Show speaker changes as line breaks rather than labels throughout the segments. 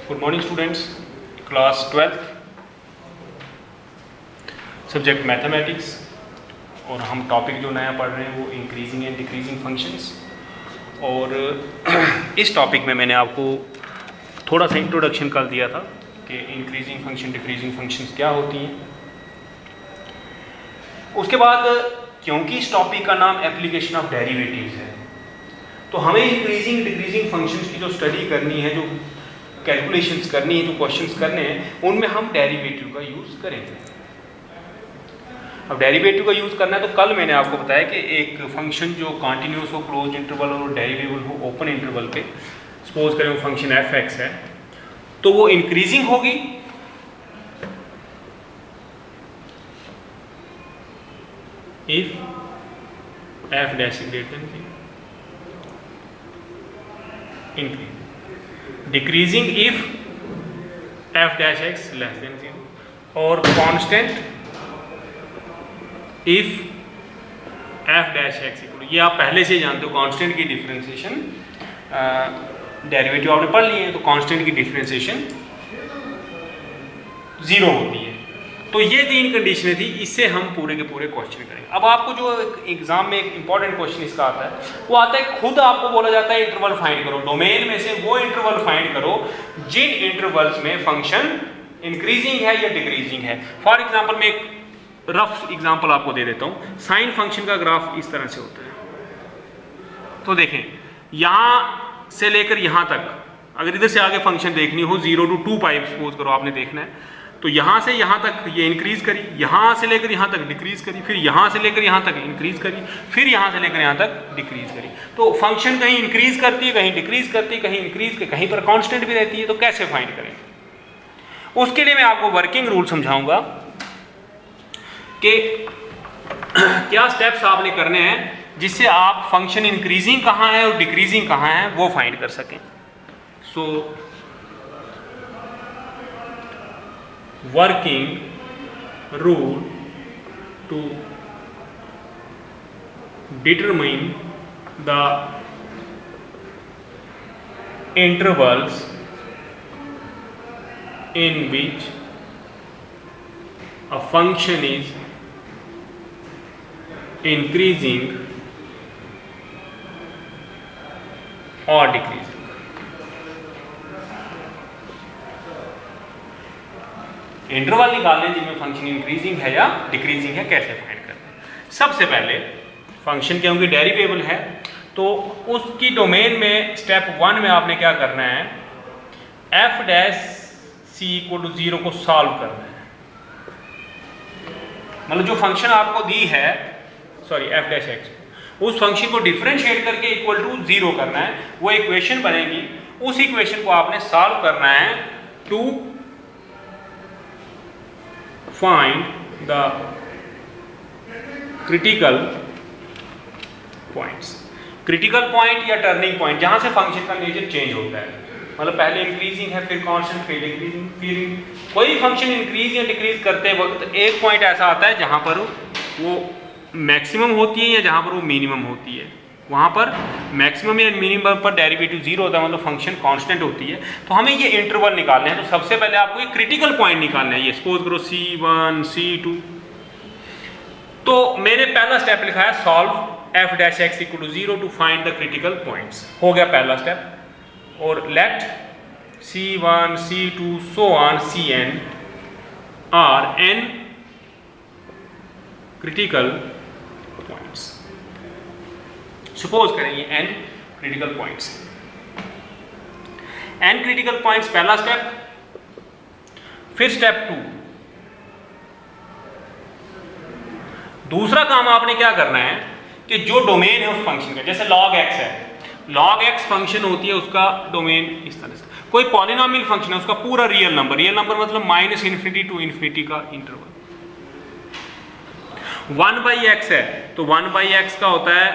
Good morning students, class 12th, subject mathematics. और हम topic जो नया पढ़ रहे हैं वो इंक्रीजिंग एंड डिक्रीजिंग फंक्शंस। और इस टॉपिक में मैंने आपको थोड़ा सा इंट्रोडक्शन कर दिया था कि इंक्रीजिंग फंक्शन डिक्रीजिंग फंक्शंस क्या होती हैं। उसके बाद क्योंकि इस टॉपिक का नाम एप्लीकेशन ऑफ डेरिवेटिव्स है, तो हमें इंक्रीजिंग डिक्रीजिंग फंक्शंस की जो स्टडी करनी है, जो कैलकुलेशंस करनी है, जो क्वेश्चंस करने हैं, उनमें हम डेरिवेटिव का यूज़ करेंगे। अब डेरिवेटिव का यूज़ करना है तो कल मैंने आपको बताया कि एक फंक्शन जो कॉन्टिन्यूस हो, क्लोज इंटरवल और डेरिवेबल हो ओपन इंटरवल पे, सपोज करें वो फंक्शन एफ एक्स है, तो वो इंक्रीजिंग होगी if F dash greater than increase, decreasing if F dash x less than 0 और constant if F dash x equal. ये आप पहले से जानते हो, कांस्टेंट की डिफरेंशिएशन, डेरिवेटिव आपने पढ़ लिए हैं, तो कांस्टेंट की डिफरेंशिएशन 0 होती है। तो ये 3 कंडीशनें थी, इससे हम पूरे के पूरे क्वेश्चन करेंगे। अब आपको जो एग्जाम में एक इंपॉर्टेंट क्वेश्चन इसका आता है, वो आता है खुद आपको बोला जाता है इंटरवल फाइंड करो, डोमेन में से वो इंटरवल फाइंड करो जिन इंटरवल्स में फंक्शन इंक्रीजिंग है या डिक्रीजिंग है। फॉर एग्जाम्पल मैं एक रफ एग्जाम्पल आपको दे देता हूँ। साइन फंक्शन का ग्राफ इस तरह से होता है। तो देखें, यहाँ से लेकर यहाँ तक, अगर इधर से आगे फंक्शन देखनी हो 0 to 2 पाई सपोज करो आपने देखना है, तो यहाँ से यहाँ तक ये इंक्रीज करी, यहाँ से लेकर यहाँ तक डिक्रीज करी, फिर यहाँ से लेकर यहाँ तक इंक्रीज करी, फिर यहाँ से लेकर यहाँ तक डिक्रीज करी। तो फंक्शन कहीं इंक्रीज करती है, कहीं डिक्रीज करती है, कहीं इंक्रीज, कहीं पर कांस्टेंट भी रहती है। तो कैसे फाइंड करें? उसके लिए मैं आपको वर्किंग रूल समझाऊंगा कि क्या स्टेप्स आपने करने हैं जिससे आप फंक्शन इंक्रीजिंग कहाँ है और डिक्रीजिंग कहाँ है वो फाइंड कर सकें। So working rule to determine the intervals in which a function is increasing or decreasing। Interval निकालने जिनमें फंक्शन इंक्रीजिंग है या डिक्रीजिंग है, कैसे फाइंड करते हैं? सबसे पहले फंक्शन क्योंकि डेरिवेबल है तो उसकी डोमेन में स्टेप 1 में आपने क्या करना है, F dash C equal to 0 को सॉल्व करना है। मतलब जो फंक्शन आपको दी है, सॉरी एफ डैश एक्स, उस फंक्शन को डिफरेंशिएट करके इक्वल टू 0 करना है। वो इक्वेशन बनेगी, उस इक्वेशन को आपने सॉल्व करना है to find the critical points. Critical point या टर्निंग पॉइंट जहां से फंक्शन का नेचर चेंज होता है, मतलब पहले इंक्रीजिंग है, फिर कांस्टेंट, फिर डिक्रीजिंग, फिर कोई फंक्शन इंक्रीज या डिक्रीज करते वक्त एक पॉइंट ऐसा आता है जहां पर वो मैक्सिमम होती है या जहां पर वो मिनिमम होती है। वहां पर मैक्सिमम या मिनिमम पर डेरिवेटिव 0 होता है, मतलब फंक्शन कांस्टेंट होती है। तो हमें ये इंटरवल निकालने हैं। तो सबसे पहले आपको ये क्रिटिकल पॉइंट निकालना है। ये सपोज करो C1 C2। तो मैंने पहला स्टेप लिखा है solve f dash x equal to 0 to find the critical points. हो गया पहला स्टेप। और let C1 C2 so on Cn are n critical points। Suppose करें ये n critical points, n critical points पहला स्टेप। फिर स्टेप 2, दूसरा काम आपने क्या करना है कि जो डोमेन है उस फंक्शन का, जैसे log x है, log x फंक्शन होती है, उसका डोमेन इस तरह से। कोई पॉलिनोमियल फंक्शन है, उसका पूरा रियल नंबर, रियल नंबर मतलब -∞ टू इन्फिनिटी का इंटरवल। 1/x है तो 1/x का होता है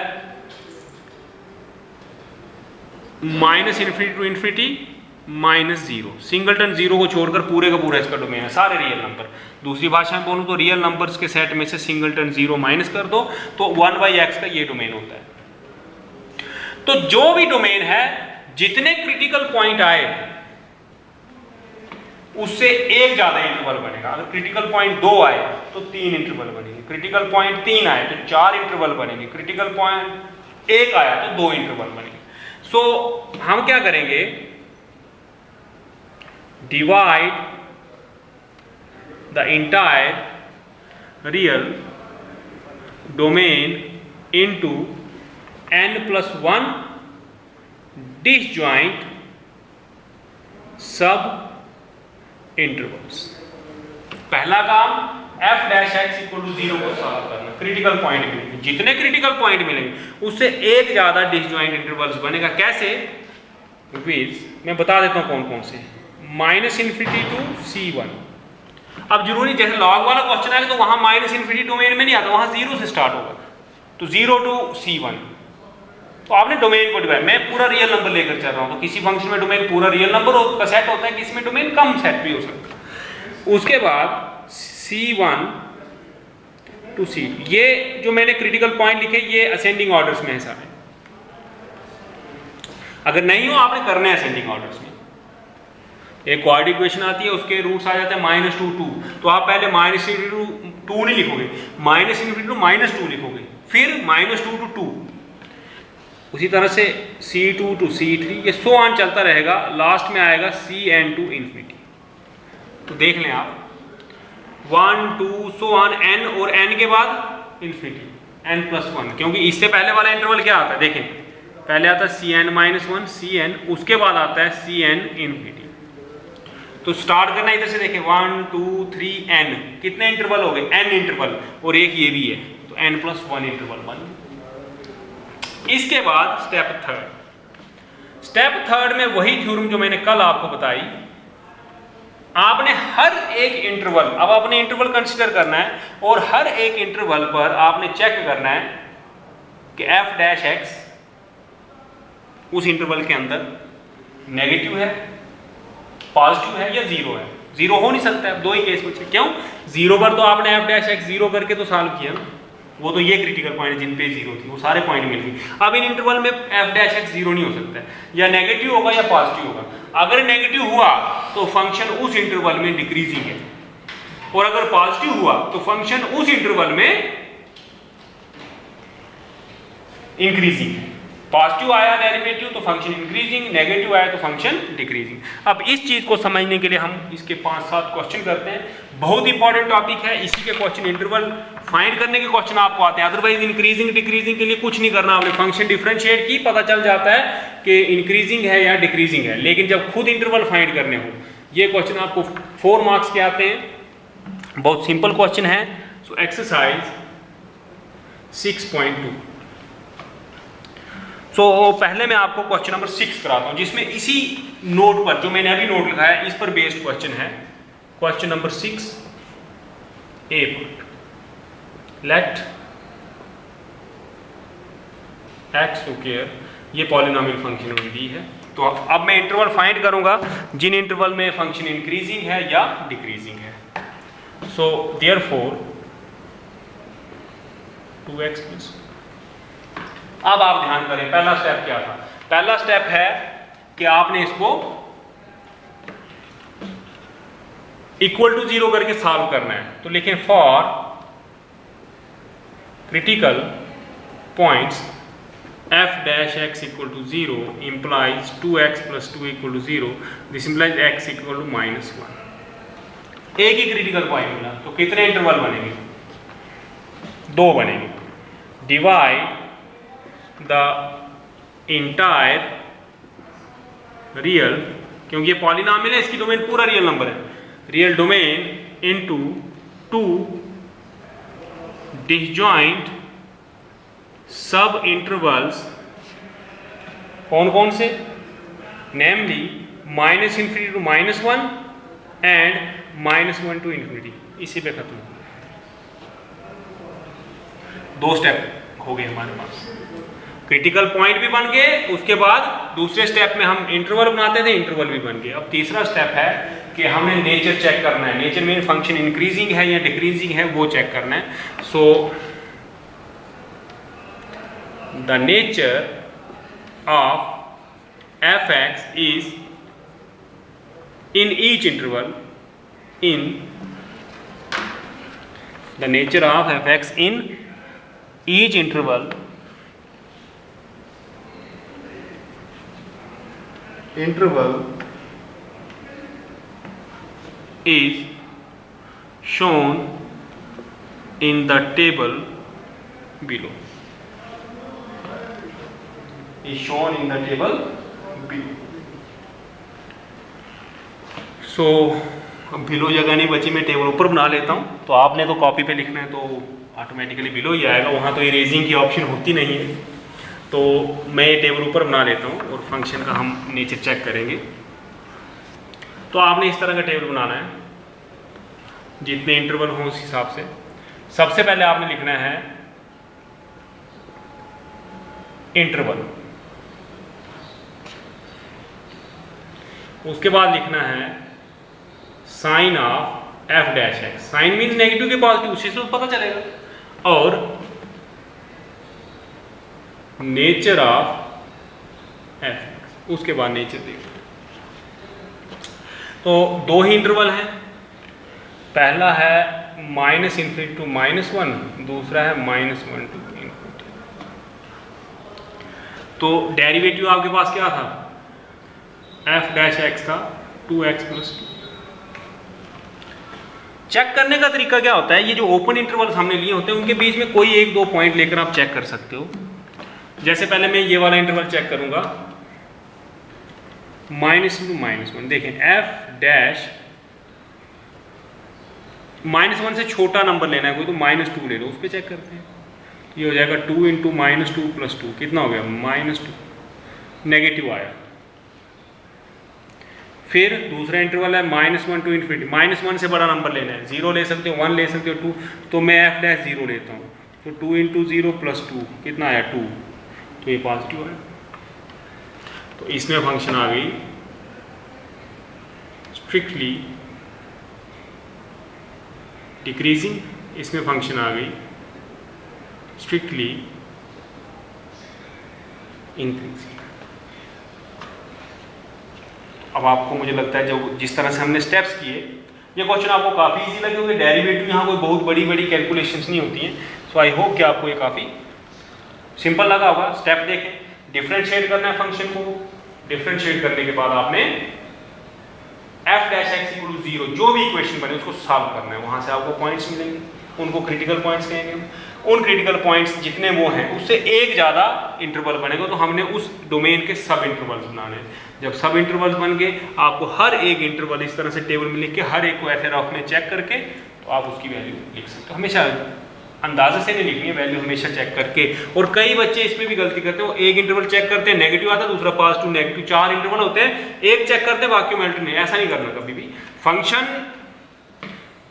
-∞ टू इन्फिनिटी -0। सिंगलटन 0 को छोड़कर पूरे का पूरा इसका डोमेन है, सारे रियल नंबर। दूसरी भाषा में बोलूँ तो रियल नंबर्स के सेट में से सिंगलटन 0 माइनस कर दो तो 1/x का ये डोमेन होता है। तो जो भी डोमेन है जितने क्रिटिकल पॉइंट आए उससे एक ज़्यादा इंटरवल बनेगा। अगर क्रिटिकल पॉइंट 2 आए तो 3 इंटरवल बनेंगे, क्रिटिकल पॉइंट 3 आए तो 4 इंटरवल बनेंगे, क्रिटिकल पॉइंट 1 आया तो 2 इंटरवल बनेंगे। सो हम क्या करेंगे, divide the entire real domain into n+1 disjoint सब इंटरवल्स। पहला काम f'(x = 0) को सॉल्व करना। क्रिटिकल पॉइंट मिलेंगे, जितने क्रिटिकल पॉइंट मिलेंगे उससे एक ज्यादा डिसजॉइंट इंटरवल्स बनेगा। कैसे? विच मैं बता देता हूं कौन कौन से। -∞ टू C1। अब जरूरी जैसे लॉग वाला क्वेश्चन आएगा तो वहां -∞ डोमेन में नहीं आता, वहां 0 से स्टार्ट होगा, तो 0 टू C1। तो आपने डोमेन को डिवाइड, मैं पूरा रियल नंबर लेकर चल रहा हूं, तो किसी फंक्शन में डोमेन पूरा रियल नंबर का सेट होता है, किसी में डोमेन कम सेट भी हो सकता है। उसके बाद C1 टू C2, ये जो मैंने क्रिटिकल पॉइंट लिखे ये असेंडिंग ऑर्डर्स में है सारे। अगर नहीं हो आपने करना है असेंडिंग ऑर्डर्स में। एक क्वाड्रेटिक इक्वेशन आती है, उसके रूट्स आ जाते हैं -2 2, तो आप पहले -∞ टू 2 नहीं लिखोगे, -∞ टू -2 लिखोगे, फिर -2 टू 2, उसी तरह से C2 टू C3, ये सो ऑन चलता रहेगा, लास्ट में आएगा Cn टू ∞। तो देख लें आप 1 2 सो ऑन n, और n के बाद इन्फिनिटी n+1, क्योंकि इससे पहले वाला इंटरवल क्या आता है देखें, पहले आता है Cn-1 Cn, उसके बाद आता है Cn ∞। तो स्टार्ट करना इधर से देखें 1 2 3 n, कितने इंटरवल हो गए, n इंटरवल, और एक ये भी है, तो n+1 इंटरवल बन। इसके बाद स्टेप थर्ड में वही थ्योरम जो मैंने कल आपको बताई, आपने हर एक इंटरवल, अब आपने इंटरवल कंसीडर करना है और हर एक इंटरवल पर आपने चेक करना है कि f'(x) उस इंटरवल के अंदर नेगेटिव है, पॉजिटिव है या 0 है। 0 हो नहीं सकता है, दो ही केस बचे। क्यों? 0 पर तो आपने f'(x) 0 करके तो सॉल्व किया ना, वो तो ये क्रिटिकल पॉइंट जिन पे 0 थी वो सारे पॉइंट मिल गए। अब इन इंटरवल में f'(x) 0 नहीं हो सकता है, या नेगेटिव होगा या पॉजिटिव होगा। अगर नेगेटिव हुआ तो फंक्शन उस इंटरवल में डिक्रीजिंग है, और अगर पॉजिटिव हुआ तो फंक्शन उस इंटरवल में इंक्रीजिंग है। पॉजिटिव आया डेरिवेटिव तो फंक्शन इंक्रीजिंग, नेगेटिव आया तो फंक्शन डिक्रीजिंग। अब इस चीज को समझने के लिए हम इसके 5-7 क्वेश्चन करते हैं। बहुत इंपॉर्टेंट टॉपिक है, इसी के क्वेश्चन इंटरवल फाइंड करने के क्वेश्चन आपको आते हैं। अदरवाइज इंक्रीजिंग डिक्रीजिंग के लिए कुछ नहीं करना, आपने फंक्शन डिफरेंशिएट की, पता चल जाता है कि इंक्रीजिंग है या डिक्रीजिंग है। लेकिन जब खुद इंटरवल फाइंड करने हो, ये क्वेश्चन आपको 4 मार्क्स के आते हैं, बहुत सिंपल क्वेश्चन है। So exercise 6.2। सो पहले मैं आपको क्वेश्चन नंबर 6 कराता हूं, जिसमें इसी नोट पर जो मैंने अभी नोट लिखा है इस पर बेस्ड क्वेश्चन है। क्वेश्चन नंबर 6 ए पार्ट, लेट x स्क्वायर, ये पॉलिनोमियल फंक्शन में दी है। तो अब मैं इंटरवल फाइंड करूंगा जिन इंटरवल में फंक्शन इंक्रीजिंग है या डिक्रीजिंग है। So therefore 2x+। अब आप ध्यान करें, पहला स्टेप क्या था? पहला स्टेप है कि आपने इसको इक्वल टू 0 करके सॉल्व करना है। तो लिखें for critical points f'(x = 0 implies 2x + 2 = 0, this implies x = -1। एक ही क्रिटिकल पॉइंट मिला, तो कितने इंटरवल बनेंगे? 2 बनेंगे। डिवाइड द इंटायर रियल, क्योंकि ये पॉलिनोमियल है, इसकी डोमेन पूरा रियल नंबर है, रियल डोमेन इनटू 2 डिसजॉइंट सब इंटरवल्स। कौन कौन से? नेमली -∞ टू -1 एंड -1 टू ∞। इसी पे खत्म। 2 स्टेप हो गए हमारे पास, क्रिटिकल पॉइंट भी बन गए, उसके बाद दूसरे स्टेप में हम इंटरवल बनाते थे, इंटरवल भी बन गए। अब तीसरा स्टेप है कि हमने नेचर चेक करना है, नेचर में फंक्शन इंक्रीजिंग है या डिक्रीजिंग है वो चेक करना है। So the nature of f(x) is in each interval, in the nature of fx in each interval is shown in the table below. Is shown in the table below. So below जगह नहीं बची, मैं table ऊपर बना लेता हूँ। तो आपने तो कॉपी पे लिखना है तो ऑटोमेटिकली बिलो ही आएगा, वहाँ तो इरेजिंग की ऑप्शन होती नहीं है। तो मैं ये टेबल ऊपर बना लेता हूँ और फंक्शन का हम नीचे चेक करेंगे। तो आपने इस तरह का टेबल बनाना है, जितने इंटरवल हों उस हिसाब से। सबसे पहले आपने लिखना है इंटरवल, उसके बाद लिखना है sign of f dash x. Sign mean negative के पॉजिटिव, उसी से पता चलेगा। और नेचर ऑफ एफ एक्स, उसके बाद नेचर देखो। तो दो ही इंटरवल हैं, पहला है -∞ to -1, दूसरा है -1 to ∞। तो डेरिवेटिव आपके पास क्या था? एफ डैश एक्स था 2x + 2। चेक करने का तरीका क्या होता है? ये जो ओपन इंटरवल्स हमने लिए होते हैं उनके बीच में कोई एक दो पॉइंट लेकर आप चेक कर सकते हो। जैसे पहले मैं ये वाला इंटरवल चेक करूंगा, -∞ to -1। देखें एफ डैश -1 से छोटा नंबर लेना है कोई, तो -2 ले लो, उस पर चेक करते हैं। ये हो जाएगा 2 × -2 + 2, कितना हो गया? -2, नेगेटिव आया। फिर दूसरा इंटरवल है -1 to ∞। -1 से बड़ा नंबर लेना है, 0 ले सकते हो, 1 ले सकते हो, 2। तो मैं एफ डैश 0 लेता हूँ, तो 2 × 0 + 2 कितना आया? 2। तो ये पॉजिटिव है। तो इसमें फंक्शन आ गई स्ट्रिक्टली डिक्रीजिंग, इसमें फंक्शन आ गई स्ट्रिक्टली इंक्रीजिंग। अब आपको, मुझे लगता है जो जिस तरह से हमने स्टेप्स किए, ये क्वेश्चन आपको काफ़ी इजी लगे होंगे। डेरिवेटिव यहाँ कोई बहुत बड़ी बड़ी कैलकुलेशंस नहीं होती हैं। सो आई होप कि आपको ये काफ़ी सिंपल लगा होगा। स्टेप देखें, डिफरेंशिएट करना है फंक्शन को। डिफरेंशिएट करने के बाद आपने f डैश x = 0 जो भी इक्वेशन बने उसको सॉल्व करना है। वहाँ से आपको पॉइंट्स मिलेंगे, उनको क्रिटिकल पॉइंट्स कहेंगे हम। उन क्रिटिकल पॉइंट्स जितने वो हैं उससे एक ज़्यादा इंटरवल बनेगा, तो हमने उस डोमेन के सब इंटरवल्स बनाने हैं। जब सब इंटरवल्स बन गए, आपको हर एक इंटरवल इस तरह से टेबल में लिख के हर एक को ऐसे रफ में चेक करके तो आप उसकी वैल्यू लिख सकते हो। हमेशा अंदाजे से नहीं लिखनी है, वैल्यू हमेशा चेक करके। और कई बच्चे इसमें भी गलती करते हैं, एक इंटरवल चेक करते हैं नेगेटिव आता है, दूसरा पॉजिटिव नेगेटिव, 4 इंटरवल होते हैं, एक चेक करते हैं बाकी में अल्टरनेट नहीं। ऐसा नहीं करना कभी भी। फंक्शन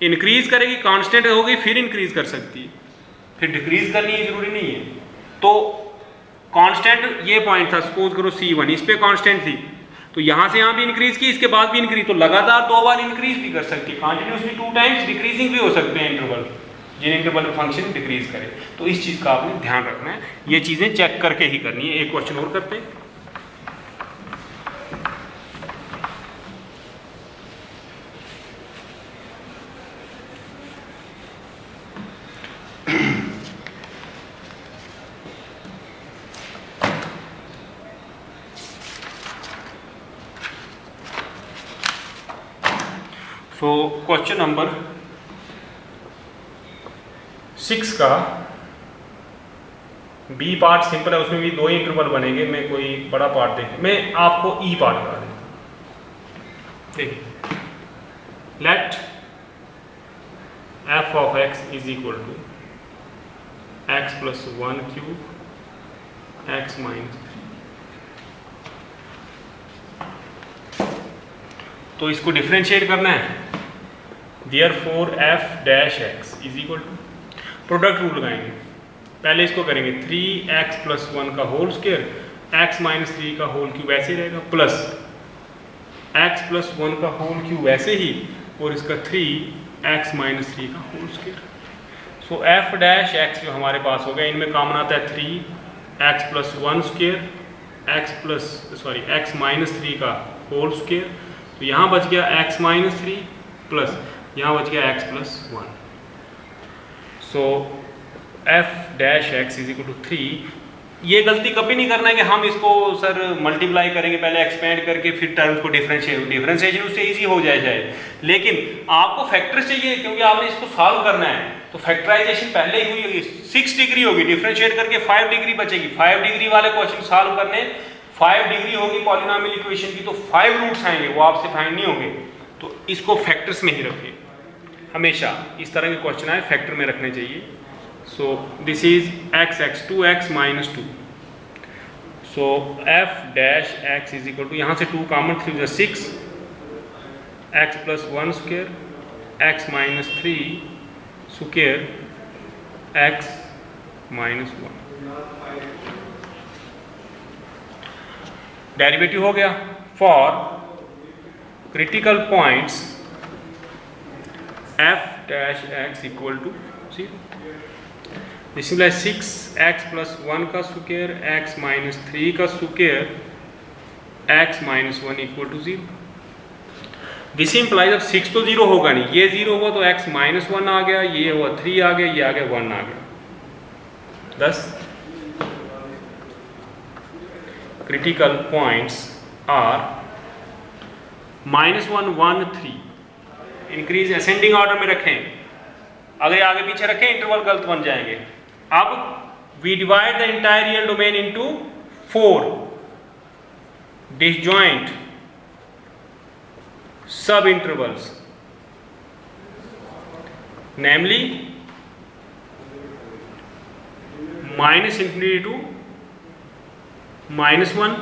इंक्रीज करेगी, कांस्टेंट होगी, फिर इंक्रीज कर सकती है, फिर डिक्रीज करनी है, जरूरी नहीं है। तो कांस्टेंट ये पॉइंट था, सपोज करो C1, इस पे कांस्टेंट थी, तो यहां से यहां भी इंक्रीज की, इसके बाद भी इंक्रीज, तो लगातार 2 बार इंक्रीज भी कर सकती है, कंटिन्यूअसली 2 टाइम्स डिक्रीजिंग भी हो सकते हैं इंटरवल, जिन इंटरवल में फंक्शन डिक्रीज करे। तो इस चीज का आपने ध्यान रखना है, ये चीजें चेक करके ही करनी है। एक क्वेश्चन और करते हैं। सो क्वेश्चन नंबर 6 का बी पार्ट सिंपल है, उसमें भी 2 इंटरवल बनेंगे। मैं कोई बड़ा पार्ट देख, मैं आपको ई पार्ट करा देता हूँ। देखिए, late f of x is equal to x plus 1 cube x minus 3। तो इसको डिफरेंशिएट करना है। Therefore f dash x is equal to, product rule लगाएंगे। पहले इसको करेंगे 3x plus 1 का होल स्क्वायर, x minus 3 का होल क्यूब ऐसे रहेगा, प्लस x plus 1 का होल क्यूब ऐसे ही, और इसका 3x minus 3 का होल स्क्वायर। सो f dash x जो हमारे पास हो गया, इनमें कॉमन आता है 3x plus 1 square, x minus 3 का होल स्क्वायर। तो यहाँ बच गया x माइनस 3 प्लस यहाँ बच गया x plus 1। So f dash x is equal to 3। ये गलती कभी नहीं करना है कि हम इसको सर मल्टीप्लाई करेंगे पहले एक्सपेंड करके फिर टर्म्स को डिफरेंशिएशन उससे इजी हो जाए शायद, लेकिन आपको फैक्टर्स चाहिए क्योंकि आपने इसको सॉल्व करना है। तो फैक्टराइजेशन पहले ही हुई होगी, 6 डिग्री होगी, डिफरेंशिएट करके 5 डिग्री बचेगी। 5 डिग्री वाले क्वेश्चन सॉल्व करने 5 डिग्री होगी पॉलिनोमियल इक्वेशन की, तो 5 रूट्स आएंगे, वो आपसे फाइंड नहीं होंगे। तो इसको फैक्टर्स में ही रखिए, हमेशा इस तरह के क्वेश्चन आए फैक्टर में रखने चाहिए। So this is x 2x minus 2. So f dash x is equal to, यहाँ से 2 common, 3 is 6, x plus 1 square, x minus 3 square, x minus 1। Derivative हो गया। For critical points f dash x equal to 0। This implies 6x plus 1 का square, x minus 3 का square, x minus 1 equal to 0। This implies अब 6 तो 0 होगा नहीं, ये 0 हुआ तो x माइनस 1 आ गया, ये हुआ 3 आ गया, ये आ गया 1 आ गया। thus critical points are -1 1 3। Increase ascending order में रखें, अगर आगे पीछे रखें इंटरवल गलत बन जाएंगे। अब we divide the entire real domain into 4 disjoint subintervals, namely -infinity to -1,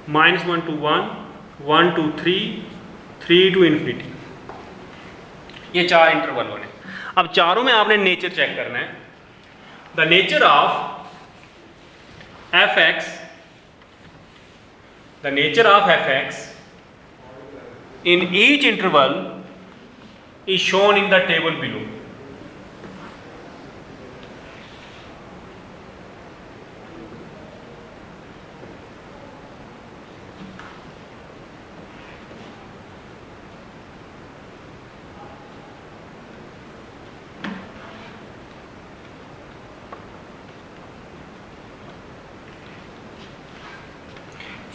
-1 to 1, 1 to 3, 3 to infinity। ये 4 इंटरवल बने। अब चारों में आपने नेचर चेक करना है। The nature of F x, the nature of F x in each interval is shown in the table below.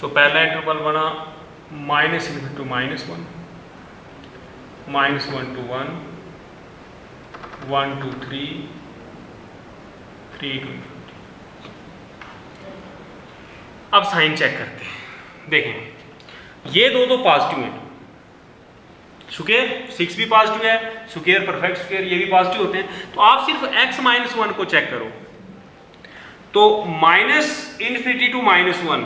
तो पहला इंटरवल बना -∞ to -1, -1 to 1, 1 to 3, 3 to infinity। अब साइन चेक करते हैं। देखें ये दो पॉजिटिव हैं, स्क्वायर 6 भी पॉजिटिव है, स्क्वायर परफेक्ट स्क्वायर ये भी पॉजिटिव होते हैं। तो आप सिर्फ x माइनस 1 को चेक करो, तो -∞ to -1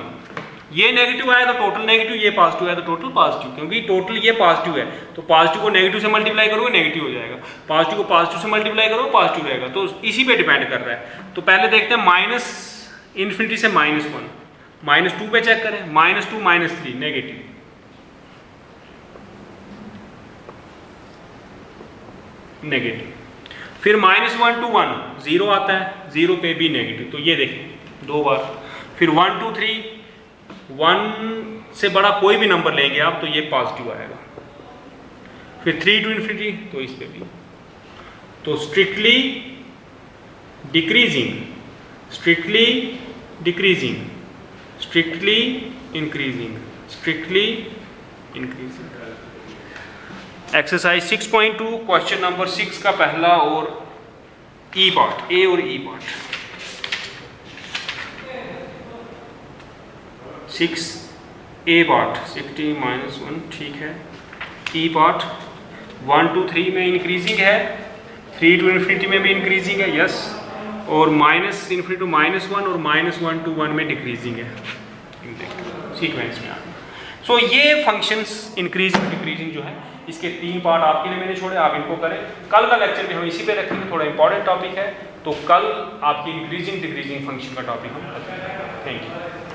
ये नेगेटिव आया तो टोटल नेगेटिव, ये पॉजिटिव आया तो टोटल पॉजिटिव, क्योंकि टोटल ये पॉजिटिव है तो पॉजिटिव को नेगेटिव से मल्टीप्लाई करोगे नेगेटिव हो जाएगा, पॉजिटिव को पॉजिटिव से मल्टीप्लाई करोगे पॉजिटिव रहेगा। तो इसी पे डिपेंड कर रहा है। तो पहले देखते हैं -∞ से -1, -2 पे चेक करें, -2 -3 नेगेटिव, फिर -1 to 1 0 आता है, 0 पे भी नेगेटिव, तो ये देखें 2 बार। फिर 1 2 3, 1 से बड़ा कोई भी नंबर लेंगे आप तो ये पॉजिटिव आएगा। फिर 3 to infinity, तो इस पे भी। तो strictly decreasing, strictly decreasing, strictly increasing, strictly increasing. Exercise 6.2 question number 6 का पहला और ई पार्ट, ए और ई पार्ट। 6 ए पार्ट 60 -1 ठीक है। ई पार्ट 1 to 3 में इंक्रीजिंग है, 3 to infinity में भी इंक्रीजिंग है, यस, और -∞ to -1 और -1 to 1 में डिक्रीजिंग है, सीक्वेंस में। सो ये फंक्शंस इंक्रीजिंग डिक्रीजिंग जो है इसके 3 पार्ट आपके लिए मैंने छोड़े, आप इनको करें। कल का लेक्चर भी हम इसी पे रखेंगे, थोड़ा इंपॉर्टेंट टॉपिक है, तो कल आपकी इंक्रीजिंग डिक्रीजिंग फंक्शन का टॉपिक हम रखेंगे। Thank you.